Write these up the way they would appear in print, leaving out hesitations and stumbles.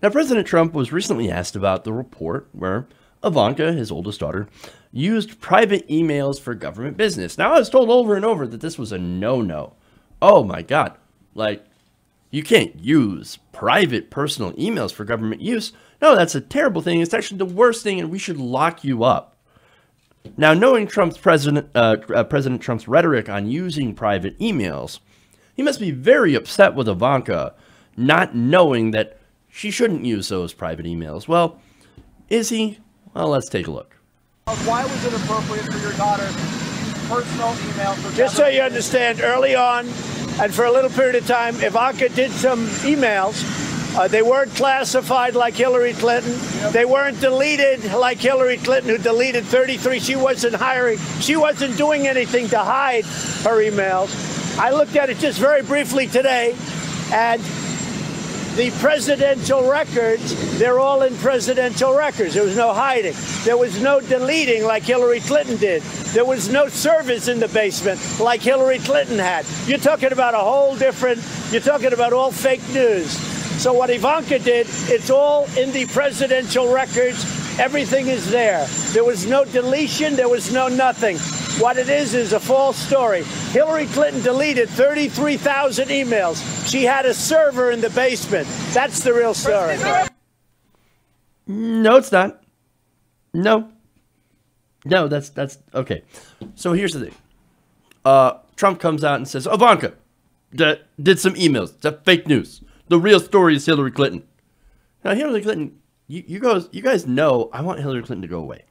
Now, President Trump was recently asked about the report where Ivanka, his oldest daughter, used private emails for government business. Now, I was told over and over that this was a no-no. Oh my God. Like, you can't use private personal emails for government use. No, that's a terrible thing. It's actually the worst thing, and we should lock you up. Now, knowing President Trump's rhetoric on using private emails, he must be very upset with Ivanka, not knowing that she shouldn't use those private emails. Well, is he? Well, let's take a look. Why was it appropriate for your daughter to use personal emails? Just so you understand, early on, and for a little period of time, Ivanka did some emails. They weren't classified like Hillary Clinton. Yep. They weren't deleted like Hillary Clinton, who deleted 33. She wasn't doing anything to hide her emails. I looked at it just very briefly today, and the presidential records, they're all in presidential records. There was no hiding. There was no deleting like Hillary Clinton did. There was no servers in the basement like Hillary Clinton had. You're talking about a whole different, you're talking about all fake news. So what Ivanka did, it's all in the presidential records. Everything is there. There was no deletion. There was no nothing. What it is a false story. Hillary Clinton deleted 33,000 emails. She had a server in the basement. That's the real story. No, it's not. No, that's okay. So here's the thing. Trump comes out and says, Ivanka did some emails. That's fake news. The real story is Hillary Clinton. Now, Hillary Clinton, you guys know I want Hillary Clinton to go away.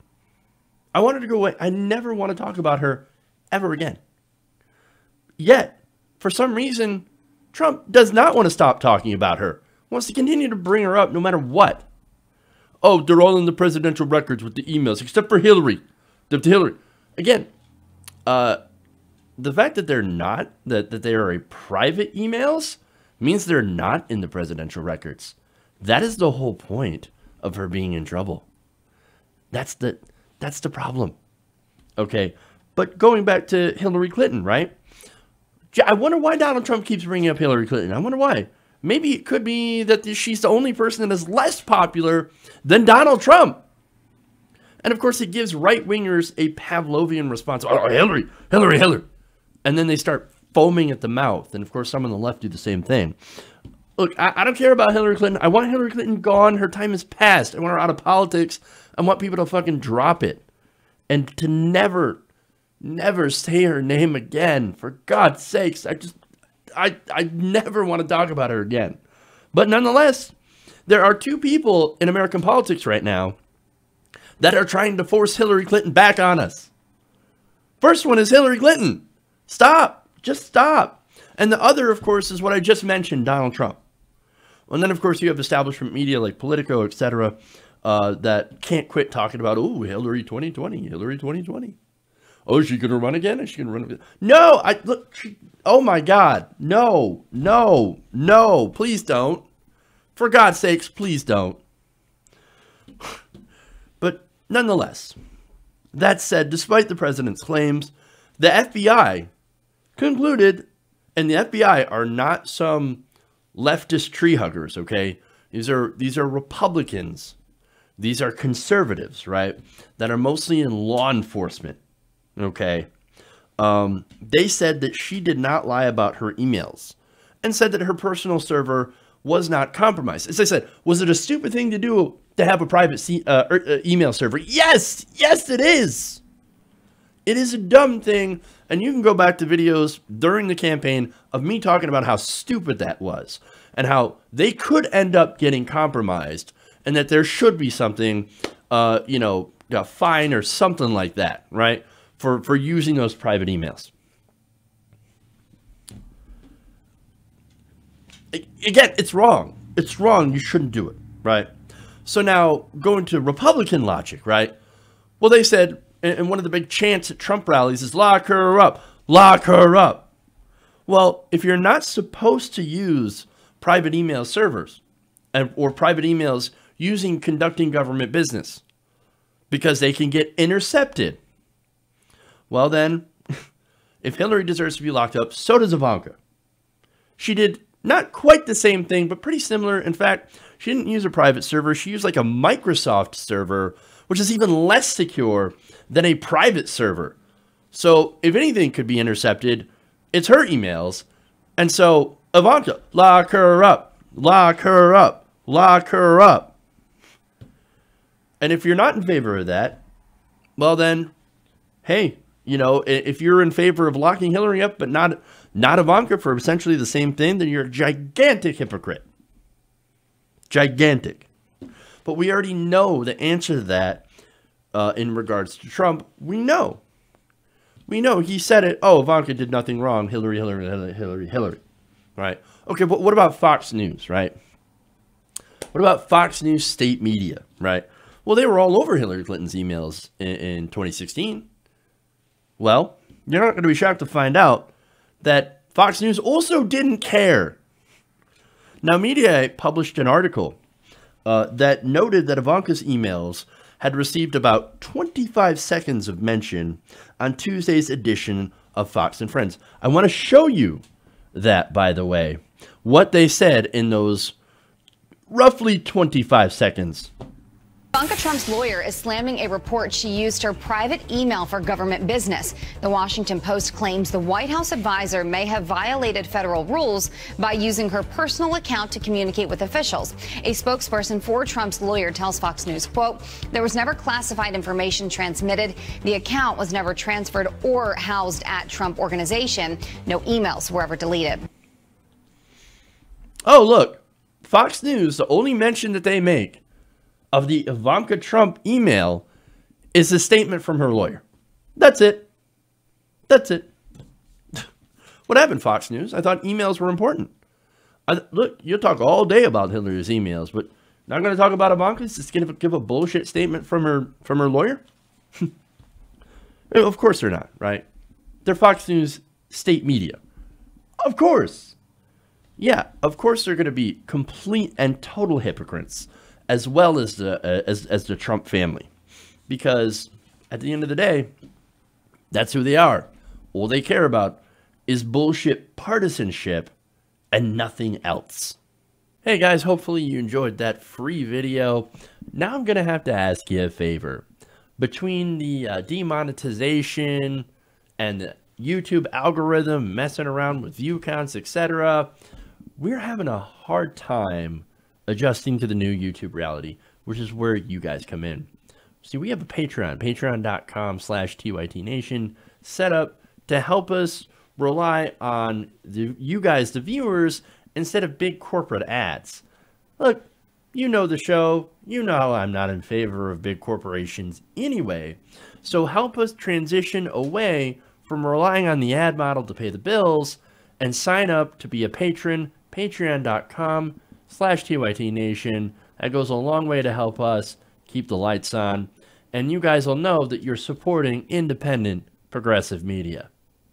I want her to go away. I never want to talk about her ever again. Yet, for some reason, Trump does not want to stop talking about her. Wants to continue to bring her up no matter what. Oh, they're all in the presidential records with the emails, except for Hillary. Again, the fact that they're not, that they are a private emails, means they're not in the presidential records. That is the whole point of her being in trouble. That's the problem. Okay, but going back to Hillary Clinton, right? I wonder why Donald Trump keeps bringing up Hillary Clinton. I wonder why. Maybe it could be that she's the only person that is less popular than Donald Trump. And of course, it gives right-wingers a Pavlovian response. Oh, Hillary. And then they start foaming at the mouth. And of course, some on the left do the same thing. Look, I don't care about Hillary Clinton. I want Hillary Clinton gone. Her time is past. I want her out of politics. I want people to fucking drop it. And to never say her name again. For God's sakes. I never want to talk about her again. But nonetheless, there are two people in American politics right now that are trying to force Hillary Clinton back on us. First one is Hillary Clinton. Stop. Just stop. And the other, of course, is what I just mentioned, Donald Trump. And then, of course, you have establishment media like Politico, etc., that can't quit talking about, oh, Hillary 2020, Hillary 2020. Oh, is she going to run again? Is she going to run again? No, look, oh my God. No, please don't. For God's sakes, please don't. But nonetheless, that said, despite the president's claims, the FBI concluded, and the FBI are not some leftist tree huggers, okay? These are Republicans. These are conservatives, right? That are mostly in law enforcement, okay? They said that she did not lie about her emails and said that her personal server was not compromised. As I said, was it a stupid thing to do to have a private email server? Yes, it is. It is a dumb thing, and you can go back to videos during the campaign of me talking about how stupid that was and how they could end up getting compromised and that there should be something, a fine or something like that, right, for using those private emails. Again, it's wrong. It's wrong. You shouldn't do it, right? So now going to Republican logic, right? Well, they said, and one of the big chants at Trump rallies is lock her up, lock her up. Well, if you're not supposed to use private email servers or private emails conducting government business because they can get intercepted, well then, if Hillary deserves to be locked up, so does Ivanka. She did Not quite the same thing, but pretty similar. In fact, she didn't use a private server. She used like a Microsoft server, which is even less secure than a private server. So if anything could be intercepted, it's her emails. And so Ivanka, lock her up, lock her up, lock her up. And if you're not in favor of that, well then, hey, you know, if you're in favor of locking Hillary up, but not Ivanka for essentially the same thing, then you're a gigantic hypocrite. Gigantic. But we already know the answer to that in regards to Trump. We know. We know. He said it. Oh, Ivanka did nothing wrong. Hillary, Hillary, Hillary, Hillary, Hillary. Right? Okay, but what about Fox News, right? What about Fox News state media, right? Well, they were all over Hillary Clinton's emails in 2016. Well, you're not going to be shocked to find out that Fox News also didn't care. Now, Mediaite published an article that noted that Ivanka's emails had received about 25 seconds of mention on Tuesday's edition of Fox and Friends. I want to show you that, by the way, what they said in those roughly 25 seconds. Ivanka Trump's lawyer is slamming a report she used her private email for government business. The Washington Post claims the White House advisor may have violated federal rules by using her personal account to communicate with officials. A spokesperson for Trump's lawyer tells Fox News, quote, there was never classified information transmitted. The account was never transferred or housed at Trump Organization. No emails were ever deleted. Oh, look, Fox News, the only mention that they make of the Ivanka Trump email is a statement from her lawyer. That's it. That's it. What happened, Fox News? I thought emails were important. Look, you'll talk all day about Hillary's emails, but not going to talk about Ivanka's? Just going to give a bullshit statement from her lawyer? Of course they're not, right? They're Fox News state media. Of course. Yeah, of course they're going to be complete and total hypocrites, as well as the Trump family, because at the end of the day, that's who they are. All they care about is bullshit partisanship and nothing else. Hey guys, hopefully you enjoyed that free video. Now I'm gonna have to ask you a favor. Between the demonetization and the YouTube algorithm messing around with view counts, etc., we're having a hard time adjusting to the new YouTube reality, which is where you guys come in. See, we have a Patreon, patreon.com/TYTNation, set up to help us rely on you guys, the viewers, instead of big corporate ads. Look, you know the show. You know I'm not in favor of big corporations anyway. So help us transition away from relying on the ad model to pay the bills and sign up to be a patron, patreon.com/TYTNation. That goes a long way to help us keep the lights on. And you guys will know that you're supporting independent, progressive media.